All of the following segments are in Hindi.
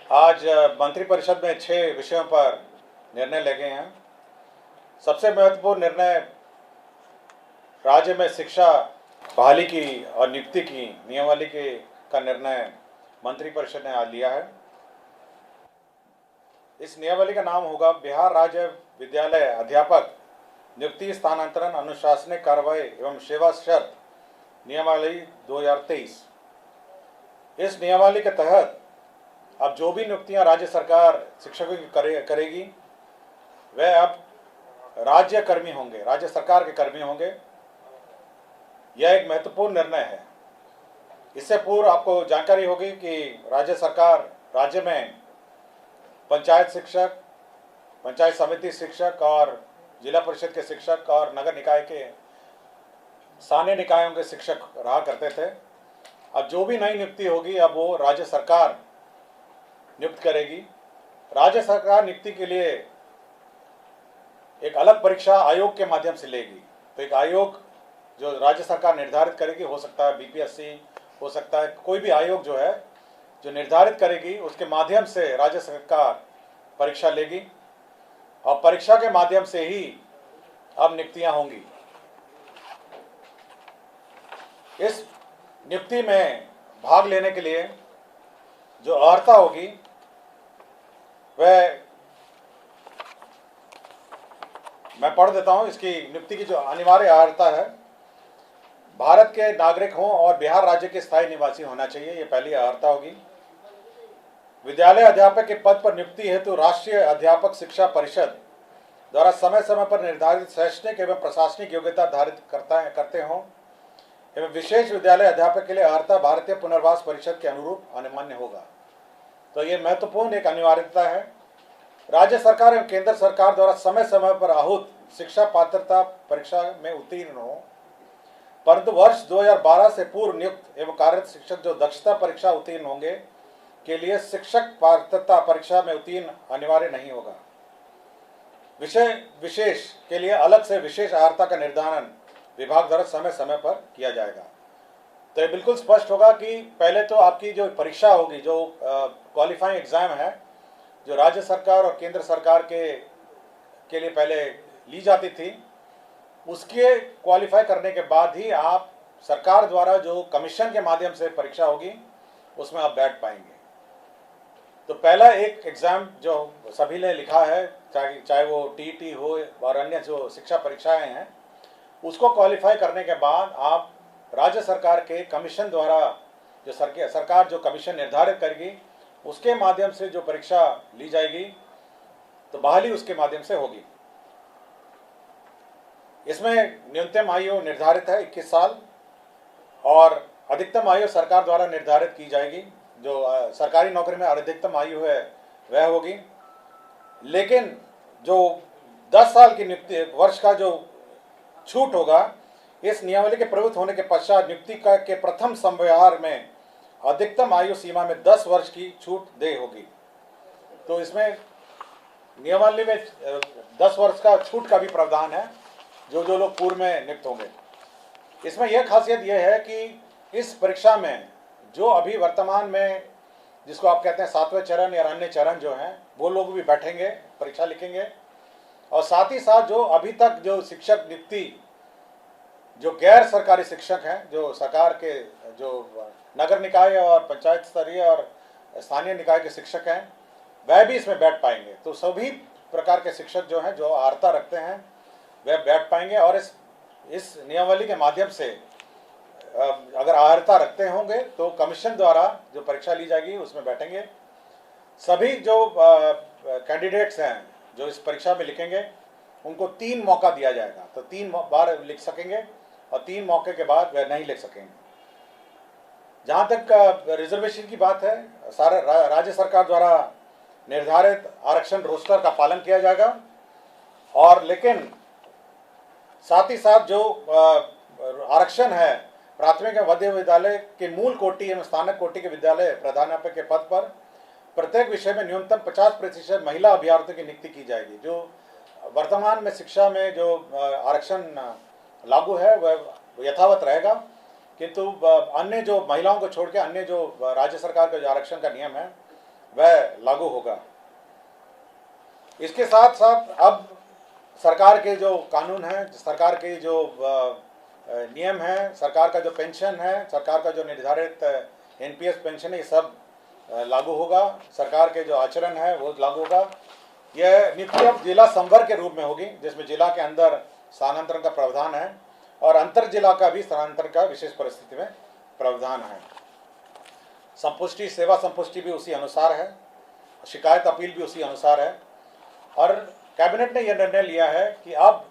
आज मंत्रिपरिषद में 6 विषयों पर निर्णय ले गए हैं। सबसे महत्वपूर्ण निर्णय राज्य में शिक्षा बहाली की और नियुक्ति की नियमावली का निर्णय मंत्रिपरिषद ने आज लिया है। इस नियमावली का नाम होगा बिहार राज्य विद्यालय अध्यापक नियुक्ति, स्थानांतरण, अनुशासनिक कार्रवाई एवं सेवा शर्त नियमावली 2023। इस नियमावली के तहत अब जो भी नियुक्तियां राज्य सरकार शिक्षकों की करेगी वह अब राज्य कर्मी होंगे, राज्य सरकार के कर्मी होंगे। यह एक महत्वपूर्ण निर्णय है। इससे पूर्व आपको जानकारी होगी कि राज्य सरकार राज्य में पंचायत शिक्षक, पंचायत समिति शिक्षक और जिला परिषद के शिक्षक और नगर निकाय के स्थानीय निकायों के शिक्षक रहा करते थे। अब जो भी नई नियुक्ति होगी अब वो राज्य सरकार नियुक्त करेगी। राज्य सरकार नियुक्ति के लिए एक अलग परीक्षा आयोग के माध्यम से लेगी। तो एक आयोग जो राज्य सरकार निर्धारित करेगी, हो सकता है बीपीएससी, हो सकता है कोई भी आयोग जो है जो निर्धारित करेगी, उसके माध्यम से राज्य सरकार परीक्षा लेगी और परीक्षा के माध्यम से ही अब नियुक्तियां होंगी। इस नियुक्ति में भाग लेने के लिए जो अर्हता होगी वह मैं पढ़ देता हूं। इसकी नियुक्ति की जो अनिवार्य अर्हता है, भारत के नागरिक हों और बिहार राज्य के स्थायी निवासी होना चाहिए, ये पहली अर्हता होगी। विद्यालय अध्यापक के पद पर नियुक्ति हेतु राष्ट्रीय अध्यापक शिक्षा परिषद द्वारा समय समय पर निर्धारित शैक्षणिक एवं प्रशासनिक योग्यता धारित करते हों एवं विशेष विद्यालय अध्यापक के लिए अर्हता भारतीय पुनर्वास परिषद के अनुरूप अनिवार्य होगा। तो ये महत्वपूर्ण एक अनिवार्यता है। राज्य सरकार एवं केंद्र सरकार द्वारा समय समय पर आहूत शिक्षा पात्रता परीक्षा में उत्तीर्ण हो, परंतु वर्ष 2012 से पूर्व नियुक्त एवं कार्यरत शिक्षक जो दक्षता परीक्षा उत्तीर्ण होंगे के लिए शिक्षक पात्रता परीक्षा में उत्तीर्ण अनिवार्य नहीं होगा। विषय विशेष के लिए अलग से विशेष अर्हता का निर्धारण विभाग द्वारा समय समय पर किया जाएगा। तो ये बिल्कुल स्पष्ट होगा कि पहले तो आपकी जो परीक्षा होगी, जो क्वालिफाइंग एग्जाम है, जो राज्य सरकार और केंद्र सरकार के लिए पहले ली जाती थी, उसके क्वालिफाई करने के बाद ही आप सरकार द्वारा जो कमीशन के माध्यम से परीक्षा होगी उसमें आप बैठ पाएंगे। तो पहला एक एग्ज़ाम जो सभी ने लिखा है, चाहे वो टीईटी हो और अन्य जो शिक्षा परीक्षाएं हैं, उसको क्वालिफाई करने के बाद आप राज्य सरकार के कमीशन द्वारा जो सरकार जो कमीशन निर्धारित करेगी उसके माध्यम से जो परीक्षा ली जाएगी तो बहाली उसके माध्यम से होगी। इसमें न्यूनतम आयु निर्धारित है 21 साल और अधिकतम आयु सरकार द्वारा निर्धारित की जाएगी। जो सरकारी नौकरी में अधिकतम आयु है वह होगी, लेकिन जो 10 साल की नियुक्ति वर्ष का जो छूट होगा, इस नियमावली के प्रवृत्त होने के पश्चात नियुक्ति के प्रथम संव्यवहार में अधिकतम आयु सीमा में 10 वर्ष की छूट दे होगी। तो इसमें नियमावली में 10 वर्ष का छूट का भी प्रावधान है जो लोग पूर्व में नियुक्त होंगे। इसमें यह खासियत यह है कि इस परीक्षा में जो अभी वर्तमान में जिसको आप कहते हैं 7वें चरण या अन्य चरण जो हैं, वो लोग भी बैठेंगे, परीक्षा लिखेंगे। और साथ ही साथ जो अभी तक जो शिक्षक नियुक्ति जो गैर सरकारी शिक्षक हैं, जो सरकार के जो नगर निकाय और पंचायत स्तरीय और स्थानीय निकाय के शिक्षक हैं, वह भी इसमें बैठ पाएंगे। तो सभी प्रकार के शिक्षक जो हैं, जो अर्हता रखते हैं, वह बैठ पाएंगे। और इस नियमावली के माध्यम से अगर अर्हता रखते होंगे तो कमीशन द्वारा जो परीक्षा ली जाएगी उसमें बैठेंगे। सभी जो कैंडिडेट्स हैं जो इस परीक्षा में लिखेंगे उनको 3 मौका दिया जाएगा। तो 3 बार लिख सकेंगे और 3 मौके के बाद वह नहीं लिख सकेंगे। जहाँ तक रिजर्वेशन की बात है, सारे राज्य सरकार द्वारा निर्धारित आरक्षण रोस्टर का पालन किया जाएगा। और लेकिन साथ ही साथ जो आरक्षण है प्राथमिक एवं मध्य विद्यालय के मूल कोटि एवं स्थानक कोटि के विद्यालय प्रधानाध्यापक के पद पर प्रत्येक विषय में न्यूनतम 50% महिला अभ्यर्थियों की नियुक्ति की जाएगी। जो वर्तमान में शिक्षा में जो आरक्षण लागू है वह यथावत रहेगा, किंतु अन्य जो महिलाओं को छोड़ के अन्य जो राज्य सरकार का जो आरक्षण का नियम है वह लागू होगा। इसके साथ साथ अब सरकार के जो कानून हैं, सरकार के जो नियम हैं, सरकार का जो पेंशन है, सरकार का जो निर्धारित एनपीएस पेंशन है, ये सब लागू होगा। सरकार के जो आचरण है वो लागू होगा। यह नीति अब जिला संवर्ग के रूप में होगी, जिसमें जिला के अंदर स्थानांतरण का प्रावधान है और अंतर जिला का भी स्थानांतरण का विशेष परिस्थिति में प्रावधान है। संपुष्टि, सेवा संपुष्टि भी उसी अनुसार है, शिकायत अपील भी उसी अनुसार है। और कैबिनेट ने यह निर्णय लिया है कि अब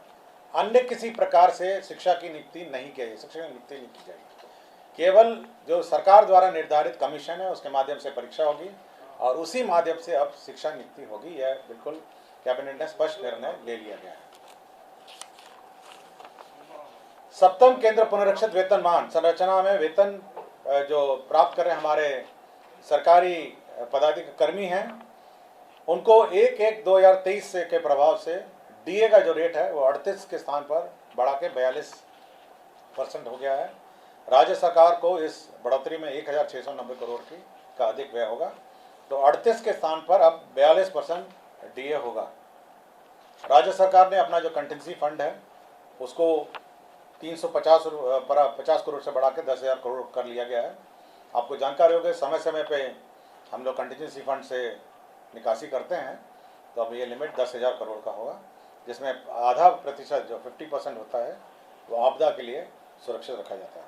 अन्य किसी प्रकार से शिक्षा की नियुक्ति नहीं की जाएगी, शिक्षक की नियुक्ति नहीं की जाएगी। केवल जो सरकार द्वारा निर्धारित कमीशन है उसके माध्यम से परीक्षा होगी और उसी माध्यम से अब शिक्षा नियुक्ति होगी। यह बिल्कुल कैबिनेट ने स्पष्ट निर्णय ले लिया गया है। सप्तम केंद्र पुनरीक्षित वेतनमान संरचना में वेतन जो प्राप्त कर रहे हमारे सरकारी पदाधिकारी कर्मी हैं, उनको 1/1/2023 से के प्रभाव से डीए का जो रेट है वो 38 के स्थान पर बढ़ा के 42% हो गया है। राज्य सरकार को इस बढ़ोतरी में 1690 करोड़ का अधिक व्यय होगा, तो 38 के स्थान पर अब 42% डीए होगा। राज्य सरकार ने अपना जो कंटिजेंसी फंड है उसको 350 करोड़ से बढ़ा के 10,000 करोड़ कर लिया गया है। आपको जानकारी होगी, समय समय पे हम लोग कंटिजेंसी फंड से निकासी करते हैं, तो अब ये लिमिट 10,000 करोड़ का होगा, जिसमें आधा प्रतिशत जो 50% होता है वो आपदा के लिए सुरक्षित रखा जाता है।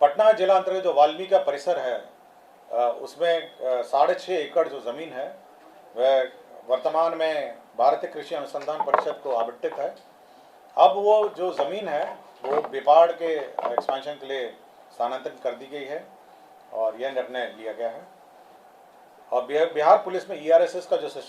पटना जिला अंतर्गत जो वाल्मीकि का परिसर है उसमें 6.5 एकड़ जो ज़मीन है वह वर्तमान में भारतीय कृषि अनुसंधान परिषद को आवंटित है। अब वो जो ज़मीन है वो बिपाड़ के एक्सपेंशन के लिए स्थानांतरित कर दी गई है और यह निर्णय लिया गया है। और बिहार पुलिस में ईआरएसएस का जो